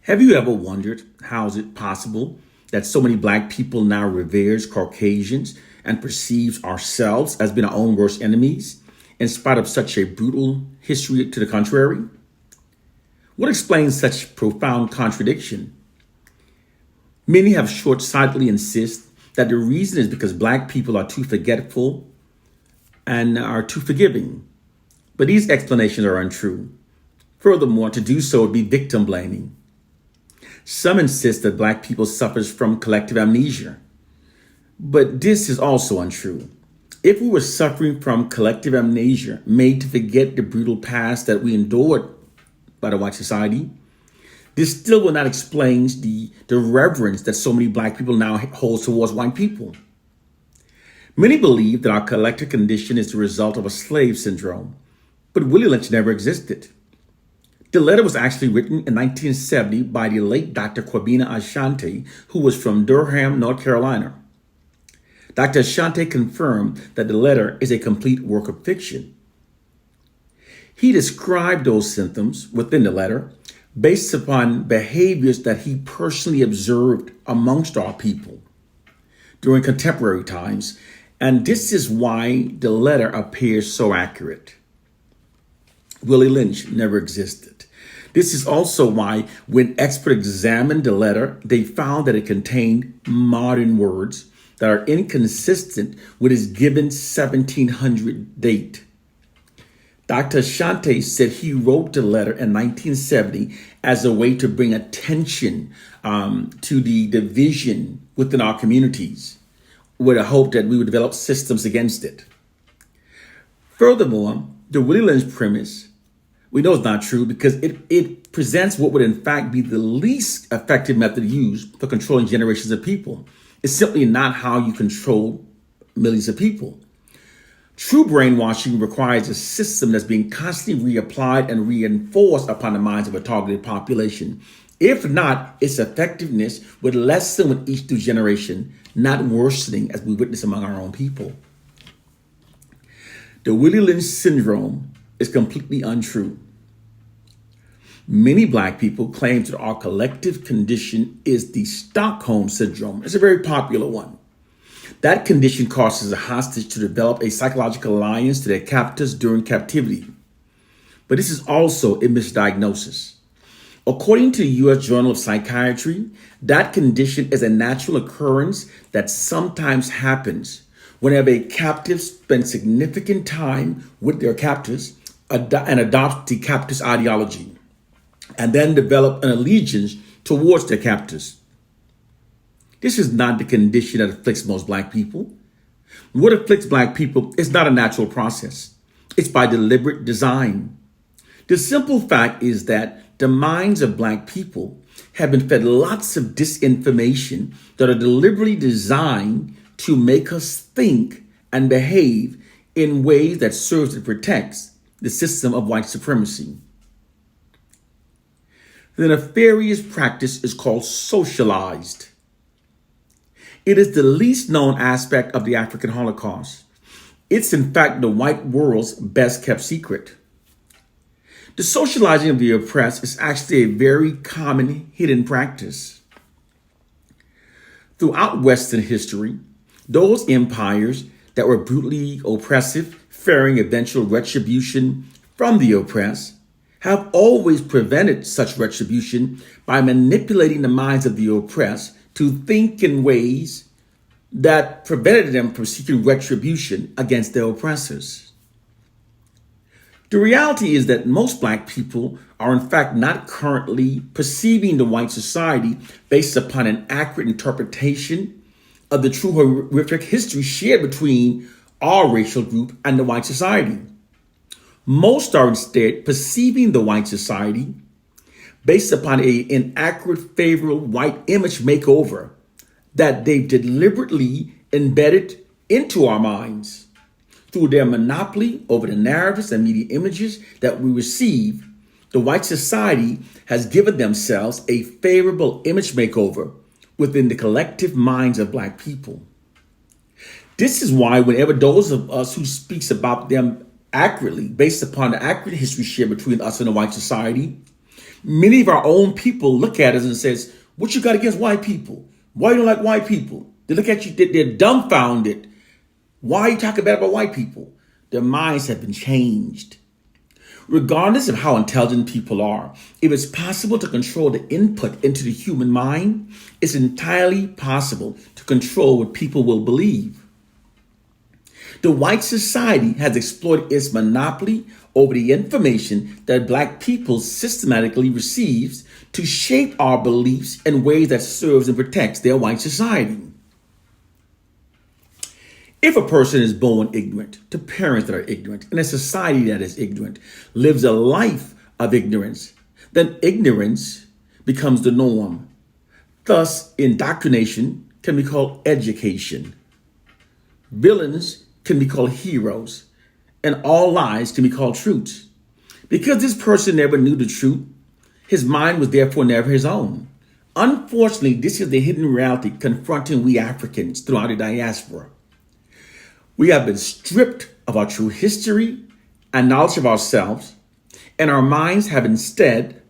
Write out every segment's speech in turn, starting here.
Have you ever wondered how is it possible that so many black people now reveres Caucasians and perceives ourselves as being our own worst enemies in spite of such a brutal history to the contrary? What explains such profound contradiction? Many have short-sightedly insist that the reason is because black people are too forgetful and are too forgiving. But these explanations are untrue. Furthermore, to do so would be victim blaming. Some insist that black people suffers from collective amnesia, but this is also untrue. If we were suffering from collective amnesia, made to forget the brutal past that we endured by the white society, this still will not explain the reverence that so many black people now hold towards white people. Many believe that our collective condition is the result of a slave syndrome, but Willie Lynch never existed. The letter was actually written in 1970 by the late Dr. Kwabena Asante, who was from Durham, North Carolina. Dr. Asante confirmed that the letter is a complete work of fiction. He described those symptoms within the letter based upon behaviors that he personally observed amongst our people during contemporary times, and this is why the letter appears so accurate. Willie Lynch never existed. This is also why when experts examined the letter, they found that it contained modern words that are inconsistent with his given 1700 date. Dr. Shante said he wrote the letter in 1970 as a way to bring attention to the division within our communities, with a hope that we would develop systems against it. Furthermore, the Willie Lynch premise, we know it's not true because it presents what would in fact be the least effective method used for controlling generations of people. It's simply not how you control millions of people. True brainwashing requires a system that's being constantly reapplied and reinforced upon the minds of a targeted population. If not, its effectiveness would lessen with each new generation, not worsening as we witness among our own people. The Willie Lynch syndrome is completely untrue. Many black people claim that our collective condition is the Stockholm syndrome. It's a very popular one. That condition causes a hostage to develop a psychological alliance to their captors during captivity. But this is also a misdiagnosis. According to the U.S. Journal of Psychiatry, that condition is a natural occurrence that sometimes happens whenever a captive spends significant time with their captors and adopts the captor's ideology, and then develop an allegiance towards their captors. This is not the condition that afflicts most black people. What afflicts black people is not a natural process. It's by deliberate design. The simple fact is that the minds of black people have been fed lots of disinformation that are deliberately designed to make us think and behave in ways that serves and protects the system of white supremacy. The nefarious practice is called socialized. It is the least known aspect of the African Holocaust. It's in fact the white world's best kept secret. The socializing of the oppressed is actually a very common hidden practice. Throughout Western history, those empires that were brutally oppressive, fearing eventual retribution from the oppressed, have always prevented such retribution by manipulating the minds of the oppressed to think in ways that prevented them from seeking retribution against their oppressors. The reality is that most black people are in fact not currently perceiving the white society based upon an accurate interpretation of the true horrific history shared between our racial group and the white society. Most are instead perceiving the white society based upon an inaccurate favorable white image makeover that they've deliberately embedded into our minds. Through their monopoly over the narratives and media images that we receive, the white society has given themselves a favorable image makeover within the collective minds of black people. This is why whenever those of us who speaks about them accurately, based upon the accurate history shared between us and the white society, Many of our own people look at us and says, what you got against white people? Why you don't like white people? They look at you, they're dumbfounded. Why are you talking bad about white people? Their minds have been changed. Regardless of how intelligent people are, if it's possible to control the input into the human mind, it's entirely possible to control what people will believe. The white society has exploited its monopoly over the information that black people systematically receives to shape our beliefs in ways that serves and protects their white society. If a person is born ignorant to parents that are ignorant and a society that is ignorant lives a life of ignorance, then ignorance becomes the norm. Thus, indoctrination can be called education. Villains can be called heroes, and all lies can be called truths. Because this person never knew the truth, his mind was therefore never his own. Unfortunately, this is the hidden reality confronting we Africans throughout the diaspora. We have been stripped of our true history and knowledge of ourselves, and our minds have instead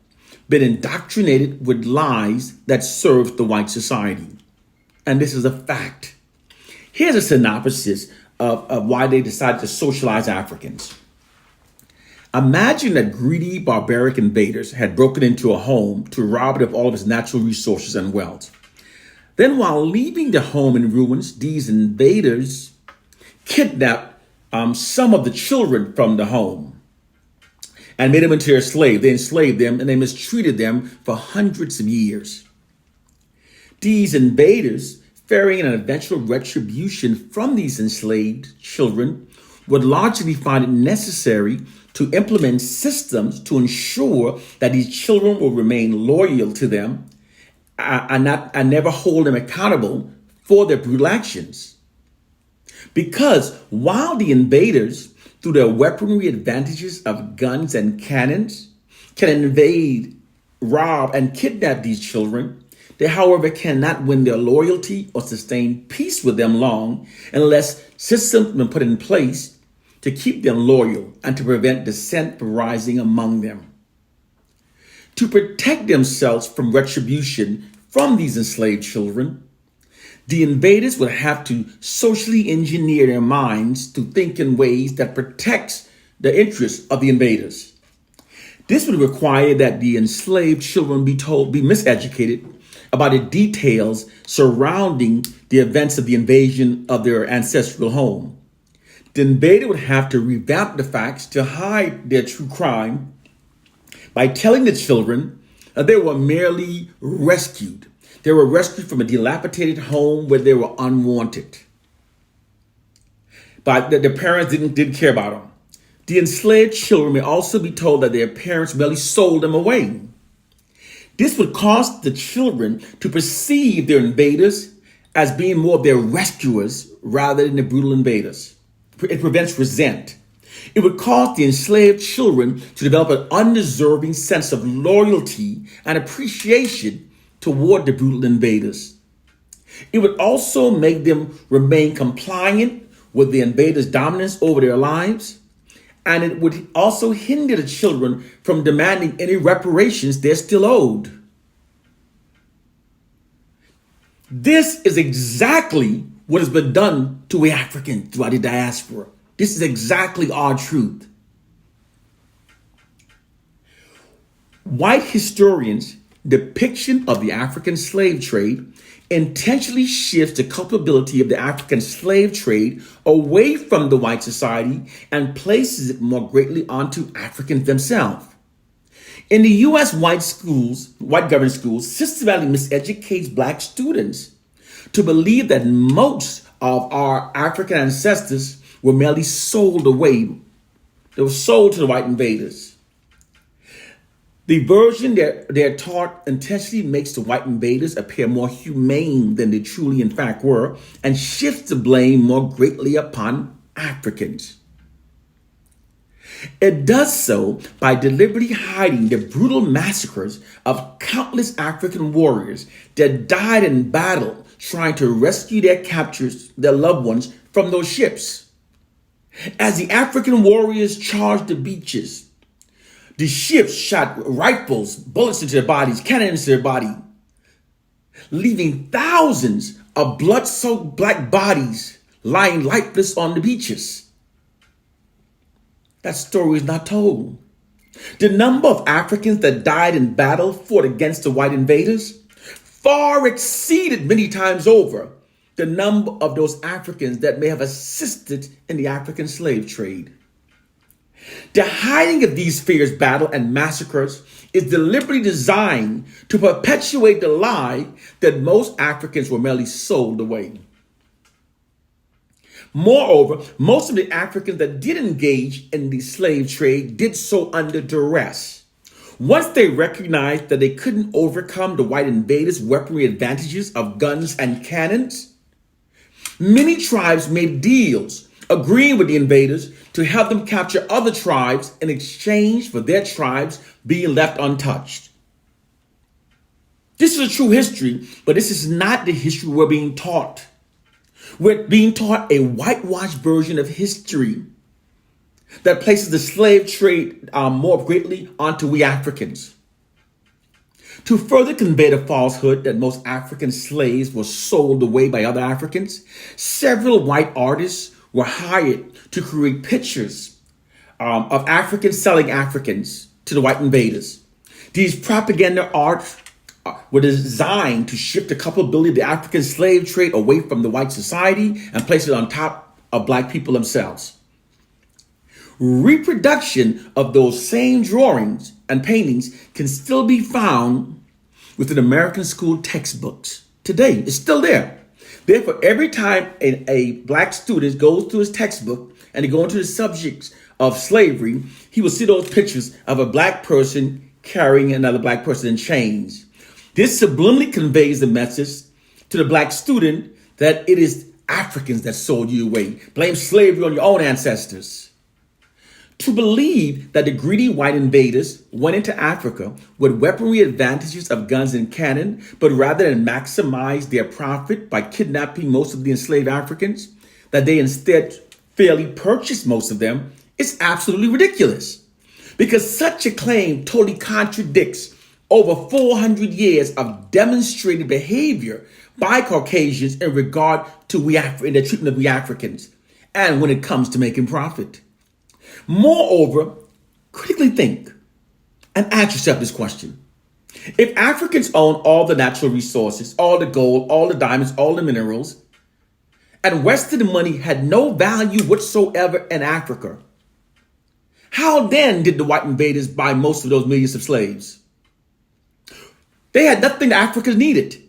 been indoctrinated with lies that serve the white society. And this is a fact. Here's a synopsis of why they decided to socialize Africans. Imagine that greedy, barbaric invaders had broken into a home to rob it of all of its natural resources and wealth. Then, while leaving the home in ruins, these invaders kidnapped some of the children from the home and made them into their slave. They enslaved them and they mistreated them for hundreds of years. These invaders, fearing an eventual retribution from these enslaved children, would largely find it necessary to implement systems to ensure that these children will remain loyal to them and never hold them accountable for their brutal actions. Because while the invaders, through their weaponry advantages of guns and cannons, can invade, rob, and kidnap these children, they, however, cannot win their loyalty or sustain peace with them long unless systems have been put in place to keep them loyal and to prevent dissent from rising among them. To protect themselves from retribution from these enslaved children, the invaders would have to socially engineer their minds to think in ways that protects the interests of the invaders. This would require that the enslaved children be miseducated about the details surrounding the events of the invasion of their ancestral home. The invader would have to revamp the facts to hide their true crime by telling the children that they were merely rescued. They were rescued from a dilapidated home where they were unwanted. But their parents didn't care about them. The enslaved children may also be told that their parents merely sold them away. This would cause the children to perceive their invaders as being more of their rescuers rather than the brutal invaders. It prevents resent. It would cause the enslaved children to develop an undeserving sense of loyalty and appreciation toward the brutal invaders. It would also make them remain compliant with the invaders' dominance over their lives, and it would also hinder the children from demanding any reparations they're still owed. This is exactly what has been done to we Africans throughout the diaspora. This is exactly our truth. White historians' depiction of the African slave trade intentionally shifts the culpability of the African slave trade away from the white society and places it more greatly onto Africans themselves. In the U.S., white government schools systematically miseducates black students to believe that most of our African ancestors were merely sold away. They were sold to the white invaders. The version they're taught intentionally makes the white invaders appear more humane than they truly in fact were and shifts the blame more greatly upon Africans. It does so by deliberately hiding the brutal massacres of countless African warriors that died in battle trying to rescue their loved ones from those ships. As the African warriors charged the beaches, The ships shot rifles, bullets into their bodies, cannons into their body, leaving thousands of blood-soaked black bodies lying lifeless on the beaches. That story is not told. The number of Africans that died in battle fought against the white invaders far exceeded many times over the number of those Africans that may have assisted in the African slave trade. The hiding of these fierce battles and massacres is deliberately designed to perpetuate the lie that most Africans were merely sold away. Moreover, most of the Africans that did engage in the slave trade did so under duress. Once they recognized that they couldn't overcome the white invaders' weaponry advantages of guns and cannons, many tribes made deals agreeing with the invaders to help them capture other tribes in exchange for their tribes being left untouched. This is a true history, but this is not the history we're being taught. We're being taught a whitewashed version of history that places the slave trade more greatly onto we Africans. To further convey the falsehood that most African slaves were sold away by other Africans, several white artists were hired to create pictures of Africans selling Africans to the white invaders. These propaganda arts were designed to shift the culpability of the African slave trade away from the white society and place it on top of black people themselves. Reproduction of those same drawings and paintings can still be found within American school textbooks today. It's still there. Therefore, every time a black student goes through his textbook and they go into the subjects of slavery, he will see those pictures of a black person carrying another black person in chains. This subliminally conveys the message to the black student that it is Africans that sold you away. Blame slavery on your own ancestors. To believe that the greedy white invaders went into Africa with weaponry advantages of guns and cannon, but rather than maximize their profit by kidnapping most of the enslaved Africans, that they instead fairly purchased most of them, is absolutely ridiculous. Because such a claim totally contradicts over 400 years of demonstrated behavior by Caucasians in regard to in the treatment of we Africans, and when it comes to making profit. Moreover, critically think and ask yourself this question. If Africans own all the natural resources, all the gold, all the diamonds, all the minerals, and Western money had no value whatsoever in Africa, how then did the white invaders buy most of those millions of slaves? They had nothing the Africans needed.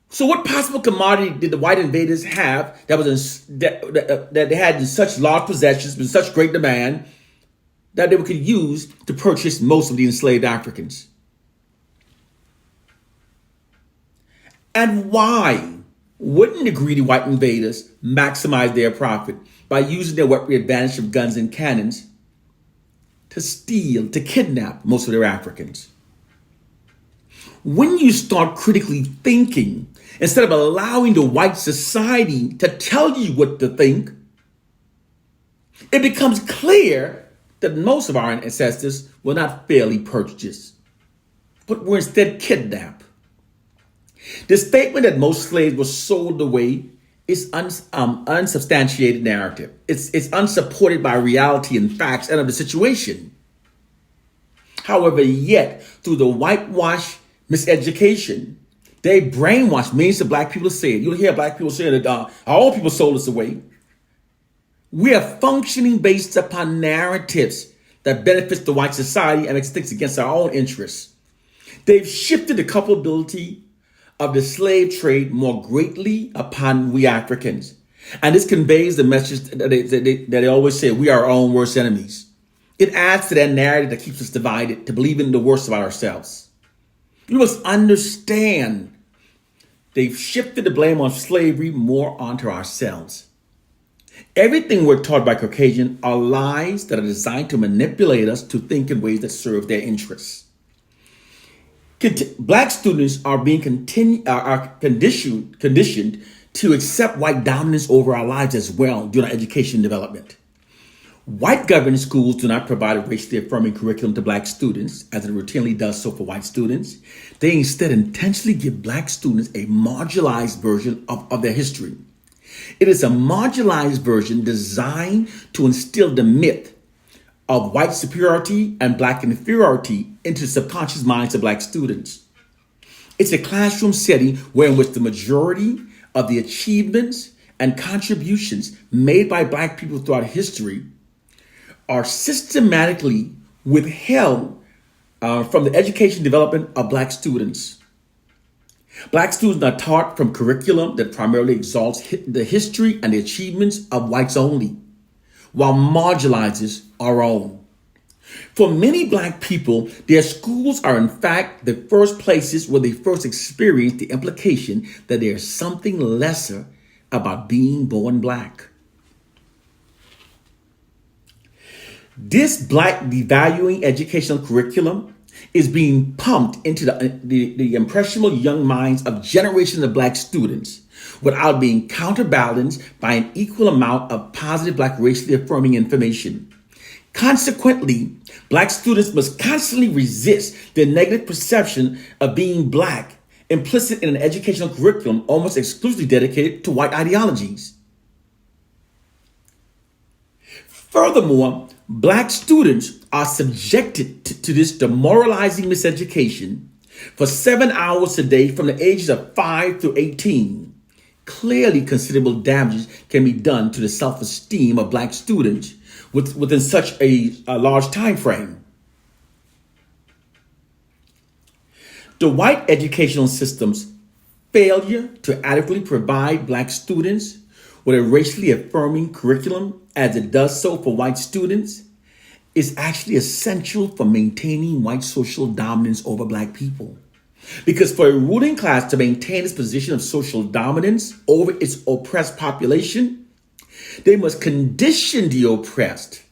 So what possible commodity did the white invaders have that they had in such large possessions, in such great demand, that they could use to purchase most of the enslaved Africans? And why wouldn't the greedy white invaders maximize their profit by using their weaponry advantage of guns and cannons to steal, to kidnap most of their Africans? When you start critically thinking, instead of allowing the white society to tell you what to think, it becomes clear that most of our ancestors were not fairly purchased, but were instead kidnapped. The statement that most slaves were sold away is unsubstantiated narrative. It's unsupported by reality and facts and of the situation. However, yet, through the whitewash miseducation, they brainwash millions of black people say it. You'll hear black people say that our own people sold us away. We are functioning based upon narratives that benefits the white society and makes things against our own interests. They've shifted the culpability of the slave trade more greatly upon we Africans. And this conveys the message that they always say, we are our own worst enemies. It adds to that narrative that keeps us divided, to believe in the worst about ourselves. You must understand they've shifted the blame on slavery more onto ourselves. Everything we're taught by Caucasian are lies that are designed to manipulate us to think in ways that serve their interests. Black students are being conditioned to accept white dominance over our lives as well during our education development. White governed schools do not provide a racially affirming curriculum to black students, as it routinely does so for white students. They instead intentionally give black students a marginalized version of their history. It is a marginalized version designed to instill the myth of white superiority and black inferiority into the subconscious minds of black students. It's a classroom setting in which the majority of the achievements and contributions made by black people throughout history are systematically withheld from the education development of black students. Black students are taught from curriculum that primarily exalts the history and the achievements of whites only, while marginalizes our own. For many black people, their schools are in fact the first places where they first experience the implication that there is something lesser about being born black. This black devaluing educational curriculum is being pumped into the impressionable young minds of generations of black students without being counterbalanced by an equal amount of positive black racially affirming information. Consequently, black students must constantly resist the negative perception of being black implicit in an educational curriculum almost exclusively dedicated to white ideologies. Furthermore, black students are subjected to this demoralizing miseducation for 7 hours a day from the ages of 5 to 18. Clearly, considerable damages can be done to the self-esteem of black students within such a large time frame. The white educational system's failure to adequately provide black students with a racially affirming curriculum, as it does so for white students, is actually essential for maintaining white social dominance over black people. Because for a ruling class to maintain its position of social dominance over its oppressed population, they must condition the oppressed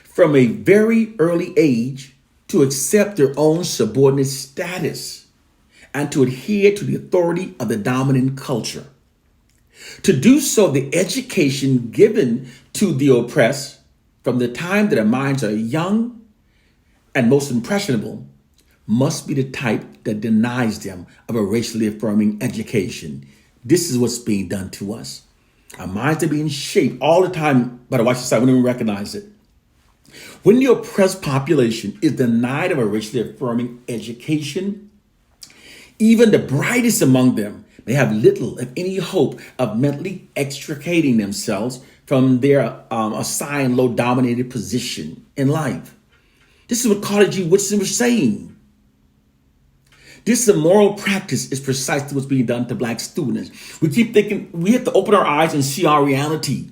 from a very early age to accept their own subordinate status and to adhere to the authority of the dominant culture. To do so, the education given to the oppressed from the time that their minds are young and most impressionable must be the type that denies them of a racially affirming education. This is what's being done to us. Our minds are being shaped all the time by the white society. We don't even recognize it. When the oppressed population is denied of a racially affirming education, even the brightest among them may have little, if any, hope of mentally extricating themselves from their assigned low-dominated position in life. This is what Carter G. Woodson was saying. This immoral practice is precisely what's being done to black students. We keep thinking we have to open our eyes and see our reality.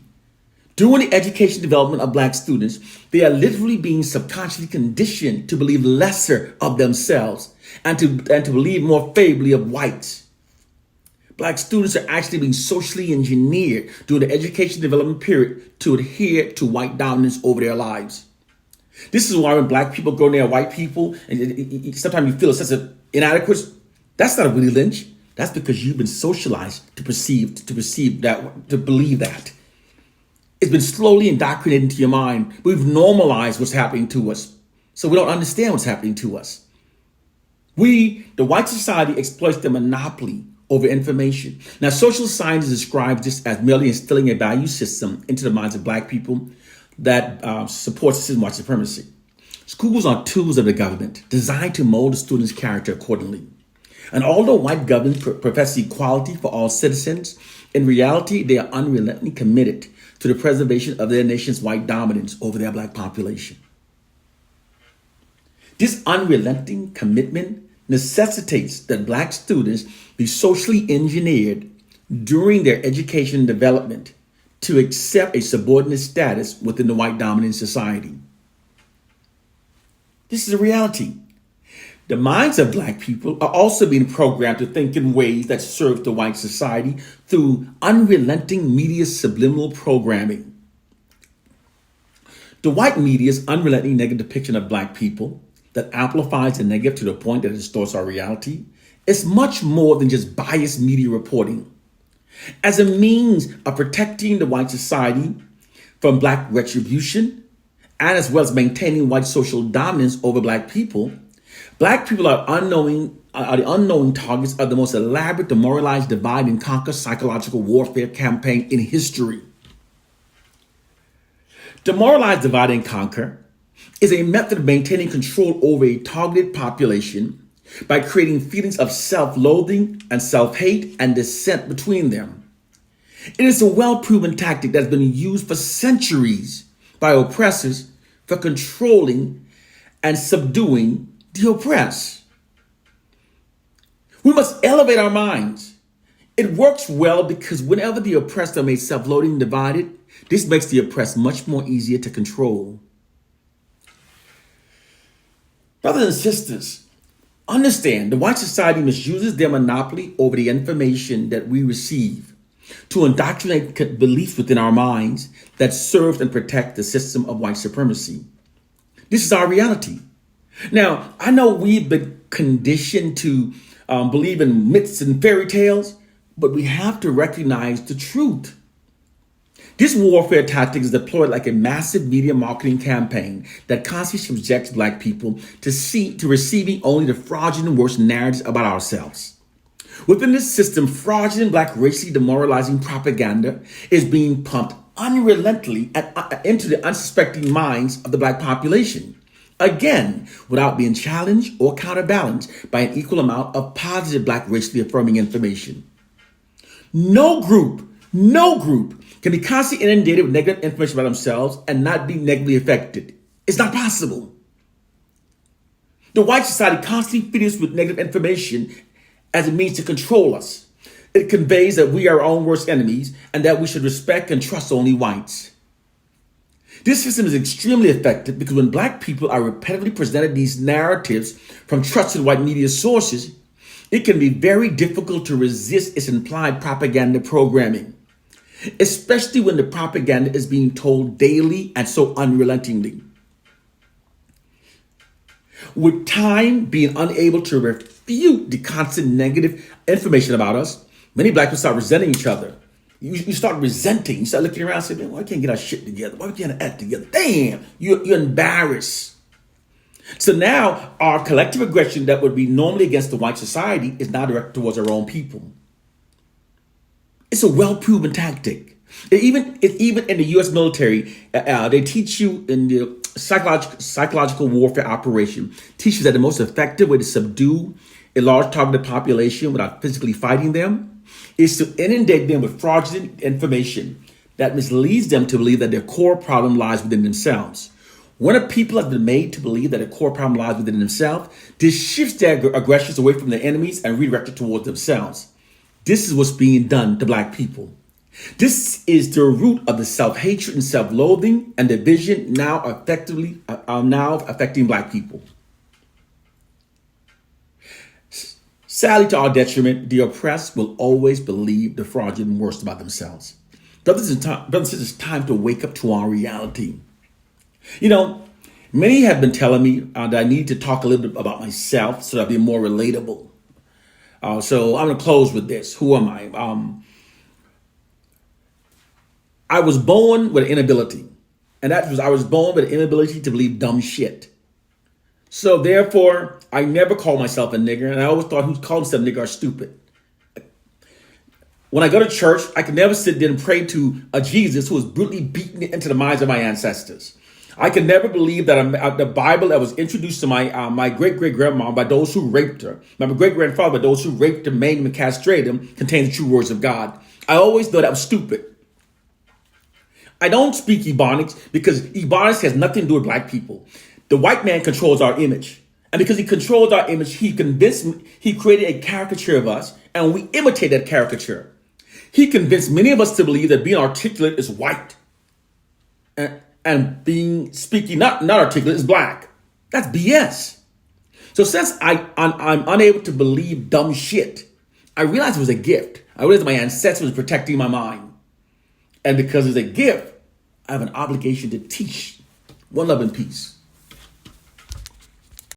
During the education development of black students, they are literally being subconsciously conditioned to believe lesser of themselves and to believe more favorably of whites. Black students are actually being socially engineered during the education development period to adhere to white dominance over their lives. This is why when black people go near white people, and sometimes you feel a sense of inadequacy, that's not a Willie Lynch. That's because you've been socialized to believe that. It's been slowly indoctrinated into your mind. We've normalized what's happening to us, so we don't understand what's happening to us. The white society, exploits the monopoly over information. Now, social science describes this as merely instilling a value system into the minds of black people that supports system white supremacy. Schools are tools of the government designed to mold the student's character accordingly. And although white governments profess equality for all citizens, in reality, they are unrelentingly committed to the preservation of their nation's white dominance over their black population. This unrelenting commitment necessitates that black students be socially engineered during their education and development to accept a subordinate status within the white dominant society. This is a reality. The minds of black people are also being programmed to think in ways that serve the white society through unrelenting media subliminal programming. The white media's unrelenting negative depiction of black people that amplifies the negative to the point that it distorts our reality is much more than just biased media reporting. As a means of protecting the white society from black retribution, and as well as maintaining white social dominance over black people, black people are the unknowing targets of the most elaborate demoralized divide and conquer psychological warfare campaign in history. Demoralized divide and conquer is a method of maintaining control over a targeted population by creating feelings of self-loathing and self-hate and dissent between them. It is a well-proven tactic that has been used for centuries by oppressors for controlling and subduing the oppressed. We must elevate our minds. It works well because whenever the oppressed are made self-loathing and divided, this makes the oppressed much more easier to control. Brothers and sisters, understand the white society misuses their monopoly over the information that we receive to indoctrinate beliefs within our minds that serve and protect the system of white supremacy. This is our reality. Now, I know we've been conditioned to believe in myths and fairy tales, but we have to recognize the truth. This warfare tactic is deployed like a massive media marketing campaign that constantly subjects black people to receiving only the fraudulent worst narratives about ourselves. Within this system, fraudulent black racially demoralizing propaganda is being pumped unrelentingly into the unsuspecting minds of the black population. Again, without being challenged or counterbalanced by an equal amount of positive black racially affirming information. No group can be constantly inundated with negative information about themselves and not be negatively affected. It's not possible. The white society constantly feeds us with negative information as a means to control us. It conveys that we are our own worst enemies and that we should respect and trust only whites. This system is extremely effective because when black people are repetitively presented these narratives from trusted white media sources, it can be very difficult to resist its implied propaganda programming, especially when the propaganda is being told daily and so unrelentingly. With time being unable to refute the constant negative information about us, many black people start resenting each other. You start resenting. You start looking around and saying, man, why can't we get our shit together? Why can't we act together? Damn, you're embarrassed. So now our collective aggression that would be normally against the white society is now directed towards our own people. It's a well-proven tactic. Even in the U.S. military, they teach you in the psychological warfare operation, teaches that the most effective way to subdue a large targeted population without physically fighting them is to inundate them with fraudulent information that misleads them to believe that their core problem lies within themselves. When a people have been made to believe that a core problem lies within themselves, this shifts their aggressions away from their enemies and redirected towards themselves. This is what's being done to black people. This is the root of the self-hatred and self-loathing and division now affecting black people. Sadly, to our detriment, the oppressed will always believe the fraudulent worst about themselves. Brothers and sisters, it's time to wake up to our reality. You know, many have been telling me that I need to talk a little bit about myself so that I'll be more relatable. So I'm going to close with this. Who am I? I was born with an inability. And I was born with an inability to believe dumb shit. So therefore, I never called myself a nigger. And I always thought who called himself a nigger are stupid. When I go to church, I could never sit there and pray to a Jesus who was brutally beaten into the minds of my ancestors. I could never believe that the Bible that was introduced to my great-great-grandma by those who raped her, my great-grandfather by those who raped him, maimed him, and castrated him, contains the true words of God. I always thought that was stupid. I don't speak Ebonics because Ebonics has nothing to do with black people. The white man controls our image. And because he controls our image, he created a caricature of us, and we imitate that caricature. He convinced many of us to believe that being articulate is white. And speaking not articulate is black. That's BS. So since I'm unable to believe dumb shit, I realized it was a gift. I realized my ancestors were protecting my mind. And because it's a gift, I have an obligation to teach. One love and peace.